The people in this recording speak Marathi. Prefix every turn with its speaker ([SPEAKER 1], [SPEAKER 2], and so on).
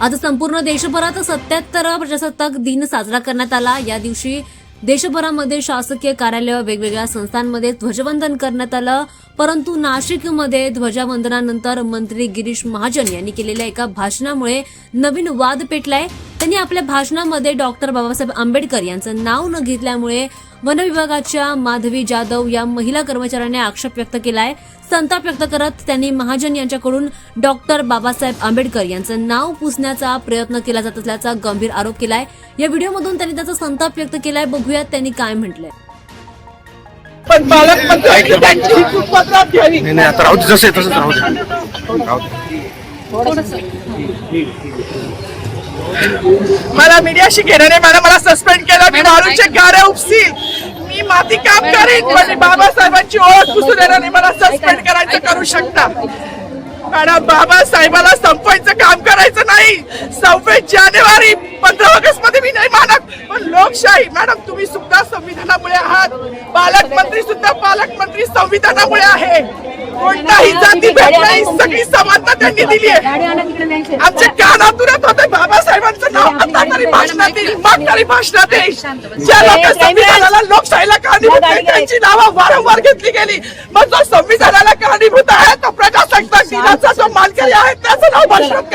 [SPEAKER 1] आज संपूर्ण देशभरात 77 प्रजासत्ताक दिन साजरा करण्यात आला। या दिवशी देशभरामध्ये शासकीय कार्यालय, वेगवेगळ्या संस्थांमध्ये ध्वजवंदन करण्यात आलं। परंतु नाशिकमध्ये ध्वजवंदनानंतर मंत्री गिरीश महाजन यांनी केलेल्या एका भाषणामुळे नवीन वाद पेटलाय। त्यांनी आपल्या भाषणामध्ये डॉक्टर बाबासाहेब आंबेडकर यांचं नाव न घेतल्यामुळे वन विभागाच्या माधवी जाधव या महिला कर्मचाऱ्याने आक्षेप व्यक्त केलाय। संताप व्यक्त करत त्यांनी महाजन यांच्याकडून डॉक्टर बाबासाहेब आंबेडकर यांचं नाव पुसण्याचा प्रयत्न केला जात असल्याचा गंभीर आरोप केलाय। या व्हिडिओमधून त्यांनी त्याचा संताप व्यक्त केलाय। बघूयात त्यांनी काय म्हटलंय।
[SPEAKER 2] पण पालकमंत्र्यांनी त्यांची सुपत्रात घ्यावी।
[SPEAKER 3] नाही आता राहू दे, जसं आहे तसंच राहू दे।
[SPEAKER 2] मला मीडियाशी घेण्याने मला सस्पेंड केलं। मी वाळूचे गारे उपसील, मी माती काम करेन, पण बाबासाहेबांची ओळख पुसू देण्याने मला सस्पेंड करायचं करू शकता। मॅडम, बाबासाहेबाला संपवायचं काम करायचं नाही। 26 जानेवारी 15 ऑगस्ट मध्ये मी नाही मानत, पण लोकशाही मॅडम, तुम्ही सुद्धा संविधानामुळे आहात। पालकमंत्री सुद्धा पालकमंत्री संविधानामुळे आहे। कोणताही जातीभेद नाही, सगळी समानता त्यांनी दिली आहे। आमच्या कानातूनच होते बाबासाहेबांचं नाव आता तरी भाषणात येईल, मग तरी भाषणात येईल। ज्या लोक संविधानाला, लोकशाहीला कारणीभूत आहेत, त्यांची नावं वारंवार घेतली गेली। मग जो संविधानाला कारणीभूत आहे, तो प्रजासत्ताक दिनाचा जो मानकरी आहे, त्याचं नाव भाषणात